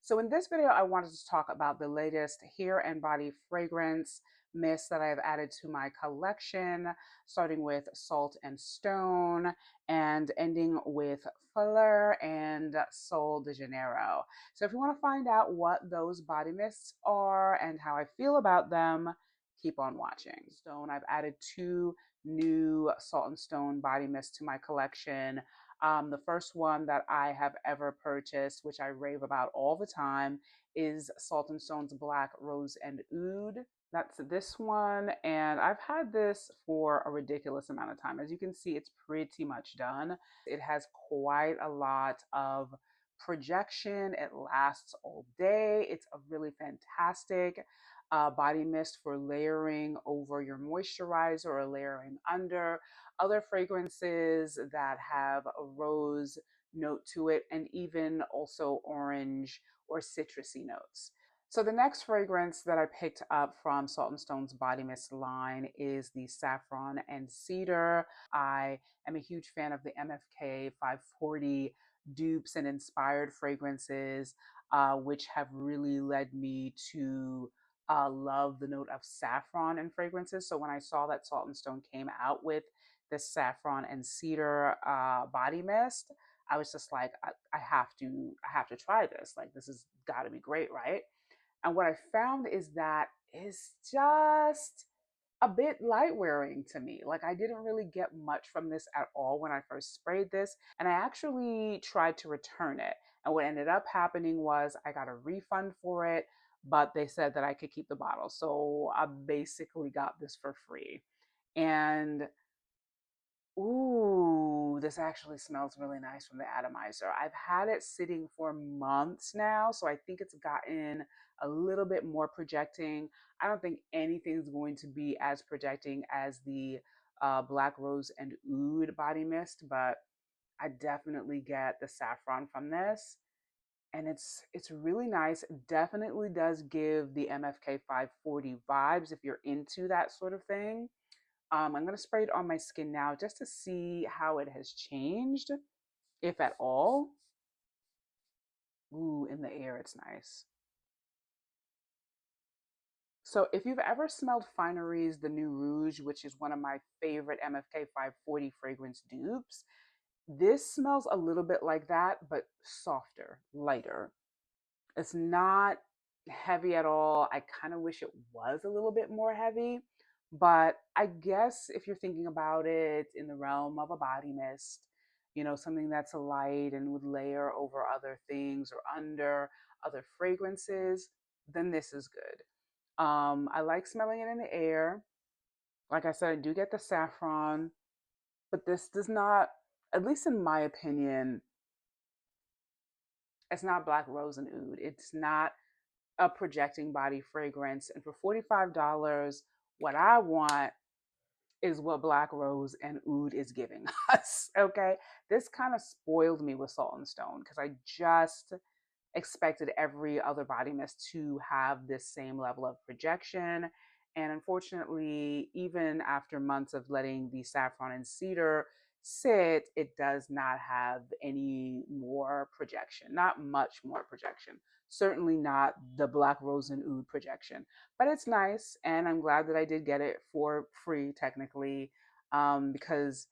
So in this video, I wanted to talk about the latest hair and body fragrance mist that I have added to my collection, starting with Salt and Stone and ending with Phlur and Sol de Janeiro. So if you want to find out what those body mists are and how I feel about them, keep on watching. Stone, I've added two new Salt and Stone body mists to my collection. The first one that I have ever purchased, which I rave about all the time, is Salt and Stone's Black Rose and Oud. That's this one, and I've had this for a ridiculous amount of time. As you can see, it's pretty much done. It has quite a lot of projection. It lasts all day. It's a really fantastic body mist for layering over your moisturizer or layering under other fragrances that have a rose note to it, and even also orange or citrusy notes. So the next fragrance that I picked up from Salt and Stone's body mist line is the Saffron and Cedar. I am a huge fan of the MFK 540 dupes and inspired fragrances, which have really led me to love the note of saffron in fragrances. So when I saw that Salt and Stone came out with this saffron and cedar body mist, I was just like, I have to try this. Like, this has got to be great, right? And what I found is that it's just a bit light wearing to me. Like, I didn't really get much from this at all when I first sprayed this, and I actually tried to return it. And what ended up happening was I got a refund for it, but they said that I could keep the bottle. So I basically got this for free. And ooh, this actually smells really nice from the atomizer. I've had it sitting for months now, so I think it's gotten a little bit more projecting. I don't think anything's going to be as projecting as the Black Rose and Oud body mist, but I definitely get the saffron from this. And it's really nice. Definitely does give the MFK 540 vibes if you're into that sort of thing. I'm going to spray it on my skin now just to see how it has changed, if at all. Ooh, in the air, it's nice. So if you've ever smelled Finery's The New Rouge, which is one of my favorite MFK 540 fragrance dupes, this smells a little bit like that, but softer, lighter. It's not heavy at all. I kind of wish it was a little bit more heavy, but I guess if you're thinking about it in the realm of a body mist, something that's light and would layer over other things or under other fragrances, then this is good. I like smelling it in the air. Like I said, I do get the saffron, but this does not, at least in my opinion, it's not Black Rose and Oud. It's not a projecting body fragrance. And for $45, what I want is what Black Rose and Oud is giving us. Okay. This kind of spoiled me with Salt and Stone because I just expected every other body mist to have this same level of projection. And unfortunately, even after months of letting the saffron and cedar sit, it does not have any more projection, not much more projection. Certainly not the Black Rose and Oud projection, but it's nice. And I'm glad that I did get it for free, technically, because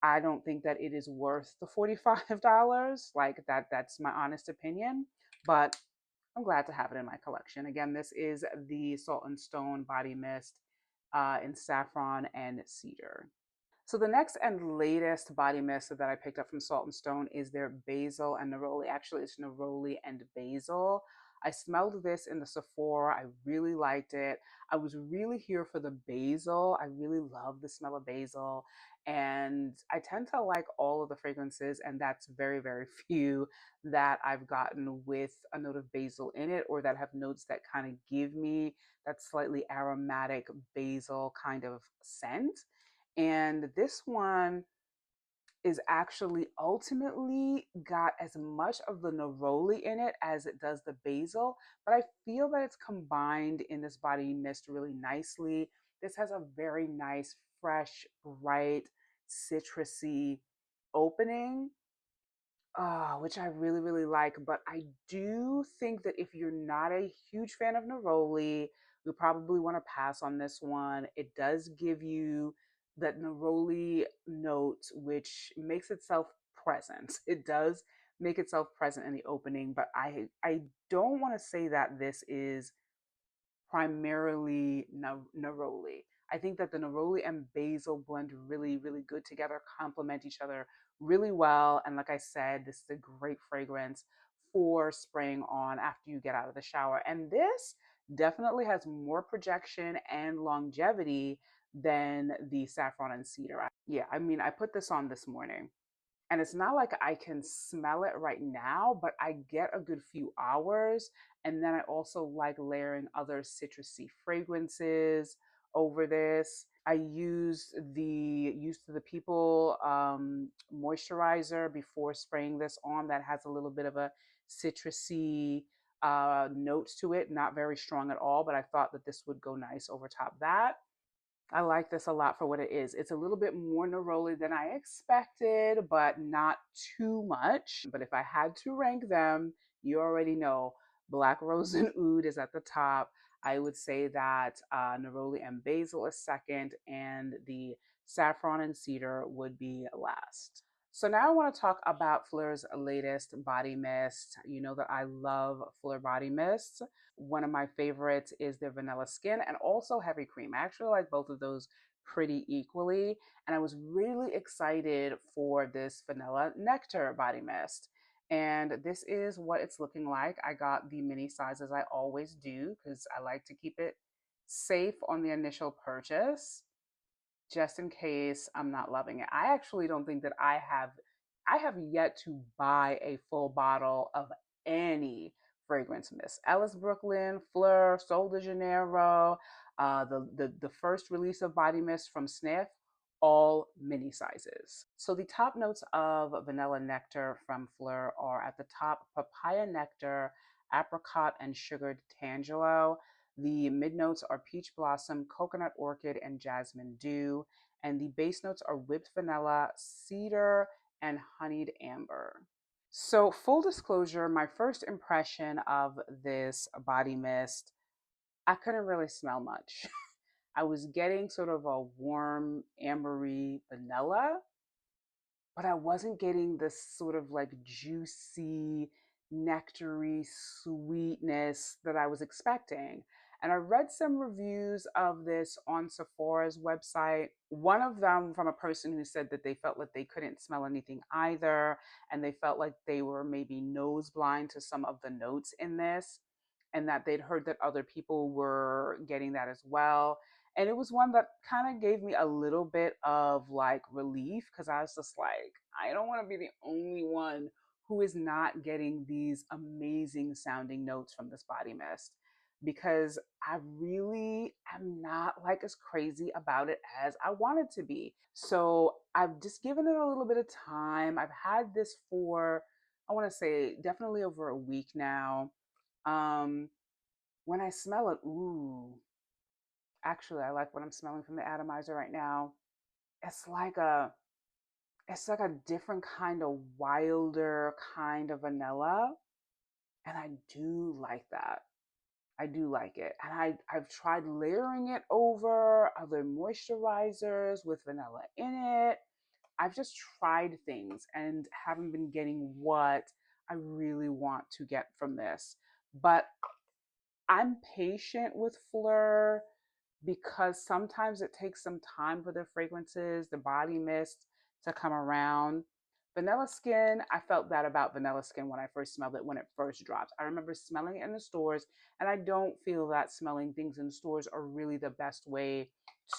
I don't think that it is worth the $45. Like that's my honest opinion. But I'm glad to have it in my collection. Again, this is the Salt and Stone Body Mist in saffron and cedar. So the next and latest body mist that I picked up from Salt and Stone is their Basil and Neroli. Actually, it's Neroli and Basil. I smelled this in the Sephora. I really liked it. I was really here for the basil. I really love the smell of basil. And I tend to like all of the fragrances, and that's very, very few that I've gotten with a note of basil in it or that have notes that kind of give me that slightly aromatic basil kind of scent. And this one is actually ultimately got as much of the neroli in it as it does the basil, but I feel that it's combined in this body mist really nicely. This has a very nice, fresh, bright, citrusy opening. which I really, really like. But I do think that if you're not a huge fan of Neroli, you probably want to pass on this one. It does give you that Neroli note, which makes itself present. It does make itself present in the opening, but I don't want to say that this is primarily neroli. I think that the neroli and basil blend really, really good together, complement each other really well. And like I said, this is a great fragrance for spraying on after you get out of the shower. And this definitely has more projection and longevity than the saffron and cedar. Yeah, I mean, I put this on this morning and it's not like I can smell it right now, but I get a good few hours. And then I also like layering other citrusy fragrances over this. I used the Used to the People moisturizer before spraying this on that has a little bit of a citrusy notes to it, not very strong at all, but I thought that this would go nice over top of that. I like this a lot for what it is. It's a little bit more neroli than I expected, but not too much. But if I had to rank them, you already know Black Rose and Oud is at the top. I would say that Neroli and Basil is second, and the Saffron and Cedar would be last. So now I want to talk about Phlur's latest body mist. You know that I love Phlur body mists. One of my favorites is their vanilla skin and also heavy cream. I actually like both of those pretty equally. And I was really excited for this vanilla nectar body mist. And this is what it's looking like. I got the mini size as I always do because I like to keep it safe on the initial purchase just in case I'm not loving it. I actually don't think that I have yet to buy a full bottle of any fragrance mist. Ellis Brooklyn, Phlur, Sol de Janeiro, the first release of body mist from Sniff, all mini sizes. So the top notes of vanilla nectar from Phlur are at the top papaya nectar, apricot, and sugared tangelo. The mid notes are peach blossom, coconut orchid, and jasmine dew. And the base notes are whipped vanilla, cedar, and honeyed amber. So, full disclosure, my first impression of this body mist, I couldn't really smell much. I was getting sort of a warm, ambery vanilla, but I wasn't getting this sort of like juicy, nectary sweetness that I was expecting. And I read some reviews of this on Sephora's website. One of them from a person who said that they felt like they couldn't smell anything either, and they felt like they were maybe nose blind to some of the notes in this, and that they'd heard that other people were getting that as well. And it was one that kind of gave me a little bit of like relief because I was just like, I don't want to be the only one who is not getting these amazing sounding notes from this body mist because I really am not like as crazy about it as I wanted to be. So I've just given it a little bit of time. I've had this for, I want to say, definitely over a week now. Um, when I smell it, ooh, actually, I like what I'm smelling from the atomizer right now. It's like a it's like a different kind of wilder kind of vanilla, and I do like that. I do like it. And I've tried layering it over other moisturizers with vanilla in it. I've just tried things and haven't been getting what I really want to get from this. But I'm patient with Phlur because sometimes it takes some time for the fragrances, the body mist to come around. Vanilla Skin, I felt that about Vanilla Skin when I first smelled it when it first dropped. I remember smelling it in the stores, and I don't feel that smelling things in stores are really the best way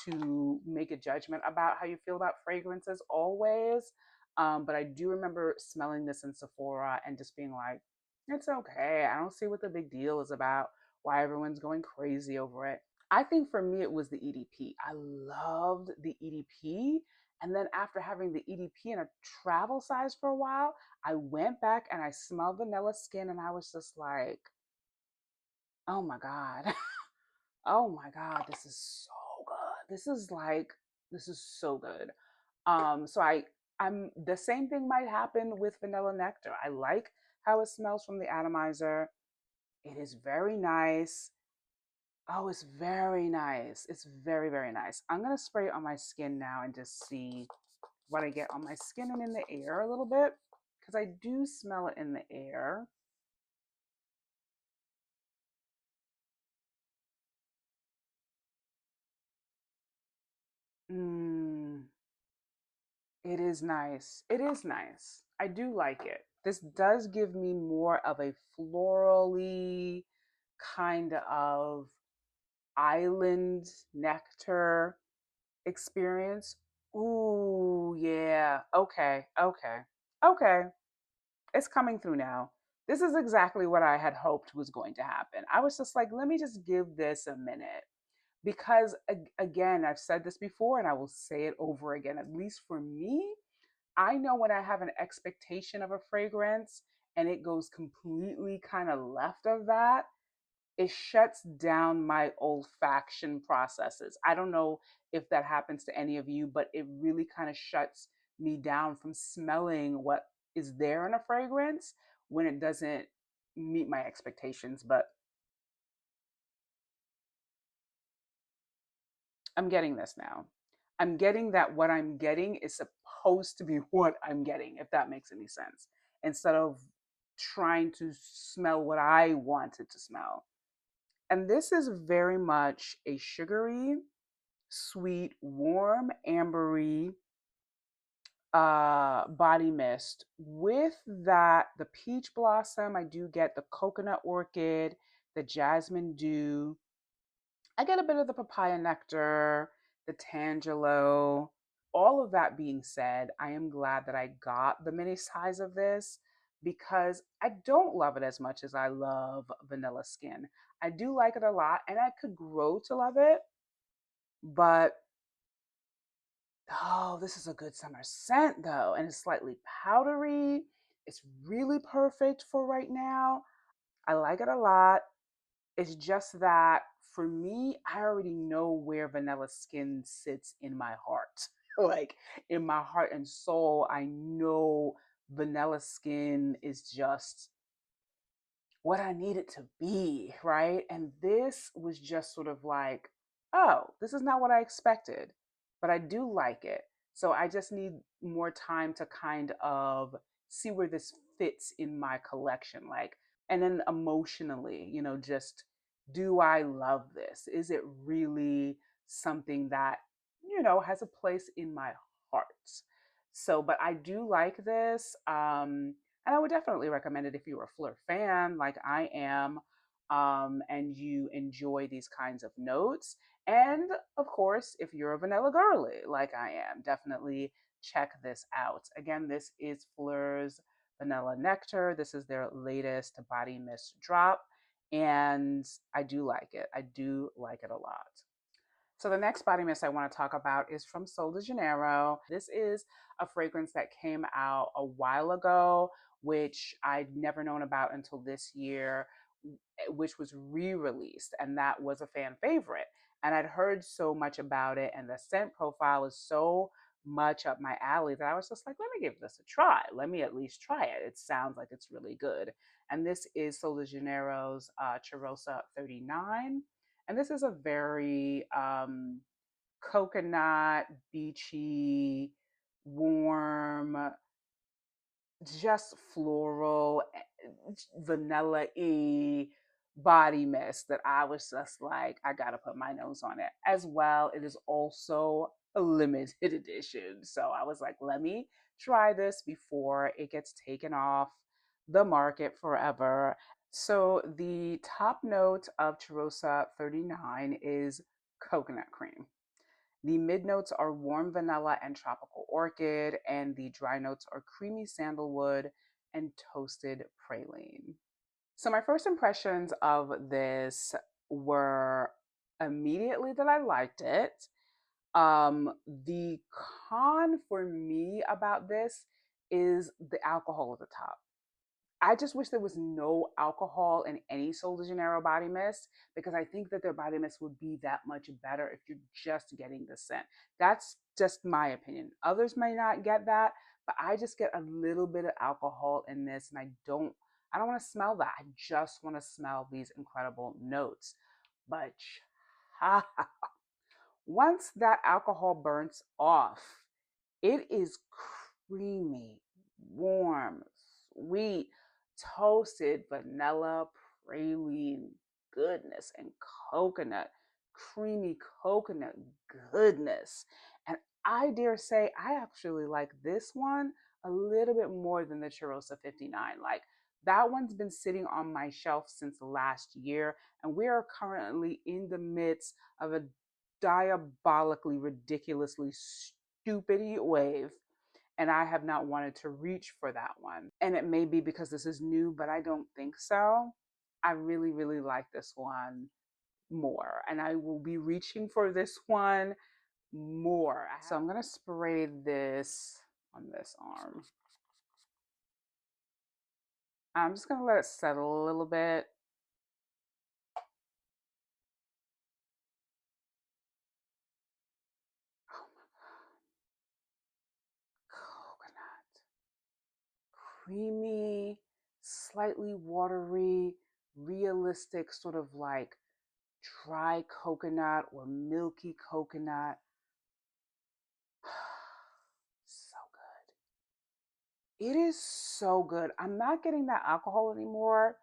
to make a judgment about how you feel about fragrances always. But I do remember smelling this in Sephora and just being like, it's okay. I don't see what the big deal is about, why everyone's going crazy over it. I think for me, it was the EDP. I loved the EDP. And then after having the EDP in a travel size for a while, I went back and I smelled Vanilla Skin and I was just like, oh my God. Oh my God, this is so good. This is so good. So I I'm the same thing might happen with vanilla nectar. I like how it smells from the atomizer. It is very nice. Oh, it's very nice. It's very, very nice. I'm going to spray it on my skin now and just see what I get on my skin and in the air a little bit because I do smell it in the air. Mm, it is nice. It is nice. I do like it. This does give me more of a florally kind of island nectar experience. Ooh, yeah. Okay, okay, okay. It's coming through now. This is exactly what I had hoped was going to happen. I was just like, let me just give this a minute. Because again, I've said this before and I will say it over again, at least for me, I know when I have an expectation of a fragrance and it goes completely kind of left of that, it shuts down my olfaction processes. I don't know if that happens to any of you, but it really kind of shuts me down from smelling what is there in a fragrance when it doesn't meet my expectations. But I'm getting this now. I'm getting that what I'm getting is supposed to be what I'm getting, if that makes any sense, instead of trying to smell what I want it to smell. And this is very much a sugary, sweet, warm, ambery body mist. With that, the peach blossom, I do get the coconut orchid, the jasmine dew. I get a bit of the papaya nectar, the tangelo. All of that being said, I am glad that I got the mini size of this because I don't love it as much as I love vanilla skin. I do like it a lot and I could grow to love it, but oh, this is a good summer scent though, and it's slightly powdery. It's really perfect for right now. I like it a lot. It's just that for me, I already know where vanilla skin sits in my heart. Like in my heart and soul, I know vanilla skin is just what I need it to be, right? And this was just sort of like, oh, this is not what I expected, but I do like it. So I just need more time to kind of see where this fits in my collection. Like, and then emotionally, just do I love this? Is it really something that, has a place in my heart? So, but I do like this. And I would definitely recommend it if you're a Phlur fan, like I am, and you enjoy these kinds of notes. And of course, if you're a vanilla girly, like I am, definitely check this out. Again, this is Phlur's Vanilla Nectar. This is their latest body mist drop. And I do like it. I do like it a lot. So the next body mist I want to talk about is from Sol de Janeiro. This is a fragrance that came out a while ago, which I'd never known about until this year, which was re-released, and that was a fan favorite. And I'd heard so much about it, and the scent profile is so much up my alley that I was just like, let me give this a try. Let me at least try it. It sounds like it's really good. And this is Sol de Janeiro's Cheirosa 39. And this is a very coconut, beachy, warm, just floral, vanilla y body mist that I was just like, I gotta put my nose on it. As well, it is also a limited edition. So I was like, let me try this before it gets taken off the market forever. So the top note of Cheirosa 39 is coconut cream. The mid notes are warm vanilla and tropical orchid, and the dry notes are creamy sandalwood and toasted praline. So, my first impressions of this were immediately that I liked it. The con for me about this is the alcohol at the top. I just wish there was no alcohol in any Sol de Janeiro body mist because I think that their body mist would be that much better if you're just getting the scent. That's just my opinion. Others may not get that, but I just get a little bit of alcohol in this, and I don't want to smell that. I just want to smell these incredible notes. But once that alcohol burns off, it is creamy, warm, sweet, toasted vanilla, praline goodness, and coconut, creamy coconut goodness. And I dare say I actually like this one a little bit more than the Cheirosa 59. Like, that one's been sitting on my shelf since last year, and we are currently in the midst of a diabolically, ridiculously stupid heat wave, and I have not wanted to reach for that one. And it may be because this is new, but I don't think so. I really, really like this one more, and I will be reaching for this one more. So I'm gonna spray this on this arm. I'm just gonna let it settle a little bit. Oh my God. Coconut. Creamy, slightly watery, realistic, sort of like dry coconut or milky coconut. So good. It is so good. I'm not getting that alcohol anymore.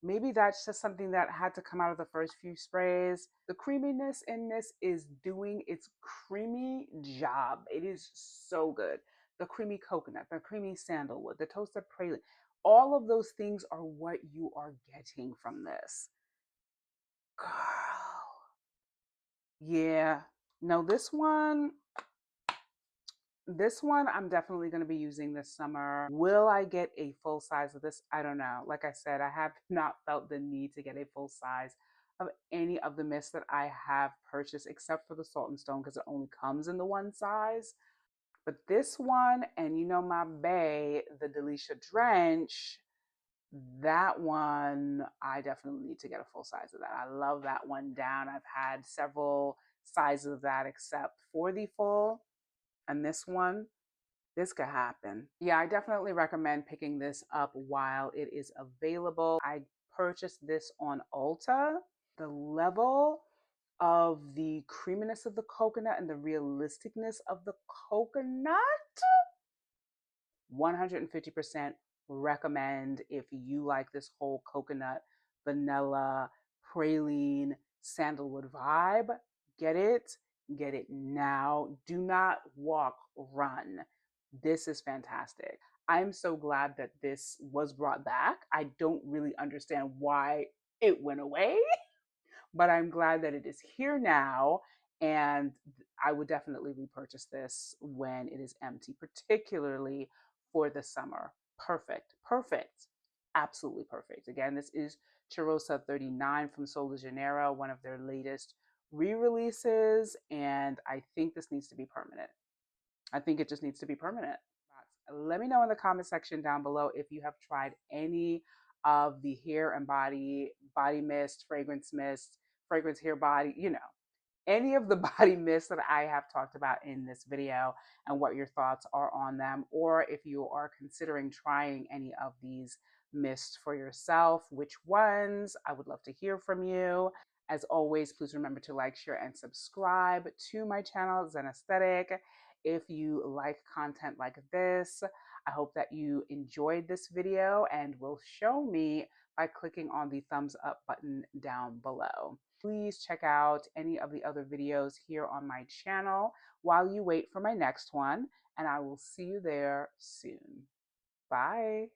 Maybe that's just something that had to come out of the first few sprays. The creaminess in this is doing its creamy job. It is so good. The creamy coconut, the creamy sandalwood, the toasted praline, all of those things are what you are getting from this. Girl. Yeah. No, this one I'm definitely going to be using this summer. Will I get a full size of this? I don't know. Like I said, I have not felt the need to get a full size of any of the mists that I have purchased, except for the Salt&Stone, because it only comes in the one size. But this one, and you know my bae, the Delicia Drench, that one, I definitely need to get a full size of that. I love that one down. I've had several sizes of that except for the full. And this one, this could happen. Yeah, I definitely recommend picking this up while it is available. I purchased this on Ulta. The level of the creaminess of the coconut and the realisticness of the coconut, 150% recommend if you like this whole coconut, vanilla, praline, sandalwood vibe. Get it. Get it now. Do not walk, run. This is fantastic. I'm so glad that this was brought back. I don't really understand why it went away, but I'm glad that it is here now. And I would definitely repurchase this when it is empty, particularly for the summer. Perfect, perfect, absolutely perfect. Again, this is Cheirosa 39 from Sol de Janeiro, one of their latest re-releases, and I think this needs to be permanent. I think it just needs to be permanent. Let me know in the comment section down below if you have tried any of the hair and body mist, fragrance hair body, any of the body mists that I have talked about in this video, and what your thoughts are on them, or if you are considering trying any of these mists for yourself, which ones. I would love to hear from you. As always, please remember to like, share, and subscribe to my channel, Zen Aesthetic. If you like content like this, I hope that you enjoyed this video and will show me by clicking on the thumbs up button down below. Please check out any of the other videos here on my channel while you wait for my next one, and I will see you there soon. Bye.